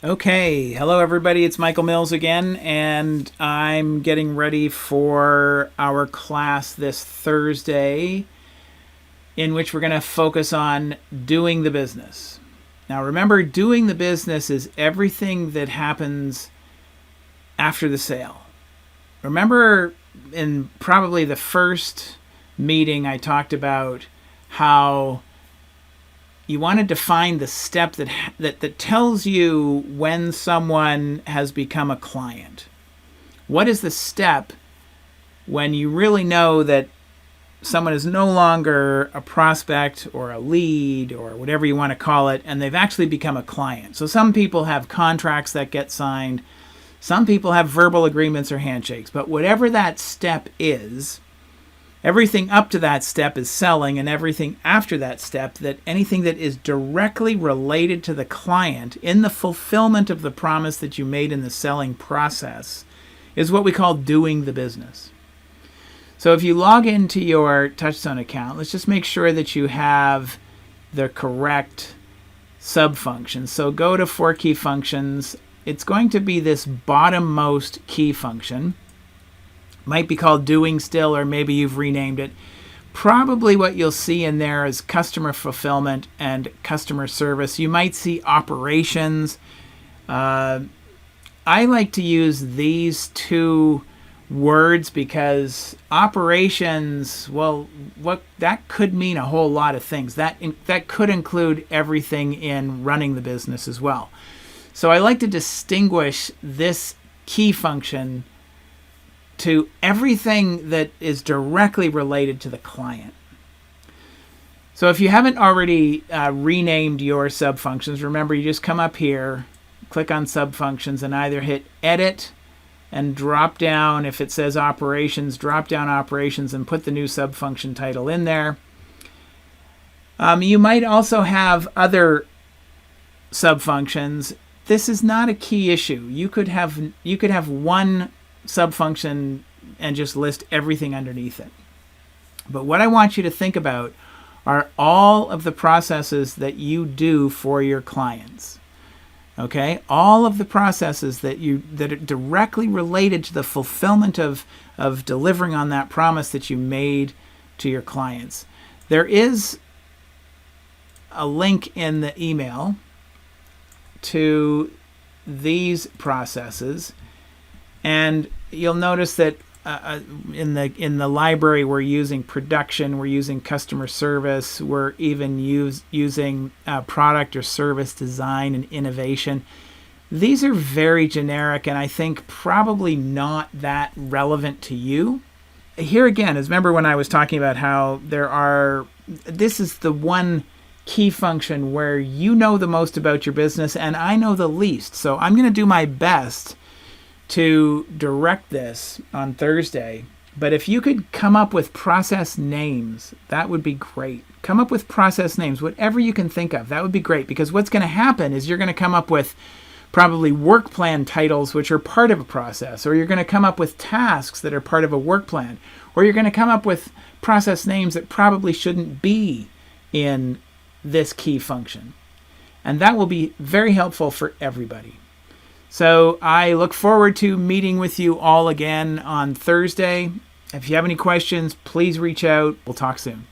Okay, hello everybody, it's Michael Mills again, and I'm getting ready for our class this Thursday in which we're going to focus on doing the business. Now remember, doing the business is everything that happens after the sale. Remember in probably the first meeting I talked about how you want to define the step that tells you when someone has become a client. What is the step when you really know that someone is no longer a prospect or a lead or whatever you want to call it, and they've actually become a client? So some people have contracts that get signed. Some people have verbal agreements or handshakes. But whatever that step is, everything up to that step is selling, and everything after that step, that anything that is directly related to the client in the fulfillment of the promise that you made in the selling process, is what we call doing the business. So if you log into your TouchStone account, let's just make sure that you have the correct sub-function. So go to For Key Functions. It's going to be this bottommost key function. Might be called doing still, or maybe you've renamed it. Probably what you'll see in there is customer fulfillment and customer service. You might see operations. I like to use these two words because operations, well, what that could mean a whole lot of things. That could include everything in running the business as well. So I like to distinguish this key function to everything that is directly related to the client. So if you haven't already renamed your subfunctions, remember you just come up here, click on subfunctions, and either hit edit and drop down, if it says operations, drop down operations and put the new subfunction title in there. You might also have other subfunctions. This is not a key issue. You could have one subfunction and just list everything underneath it. But what I want you to think about are all of the processes that you do for your clients. Okay? All of the processes that are directly related to the fulfillment of delivering on that promise that you made to your clients. There is a link in the email to these processes. And you'll notice that in the library we're using production, we're using customer service, we're even using product or service design and innovation. These are very generic and I think probably not that relevant to you. Here again, is remember when I was talking about how this is the one key function where you know the most about your business and I know the least. So I'm going to do my best to direct this on Thursday. But if you could come up with process names, that would be great. Come up with process names, whatever you can think of. That would be great, because what's going to happen is you're going to come up with probably work plan titles which are part of a process, or you're going to come up with tasks that are part of a work plan, or you're going to come up with process names that probably shouldn't be in this key function. And that will be very helpful for everybody. So I look forward to meeting with you all again on Thursday. If you have any questions, please reach out. We'll talk soon.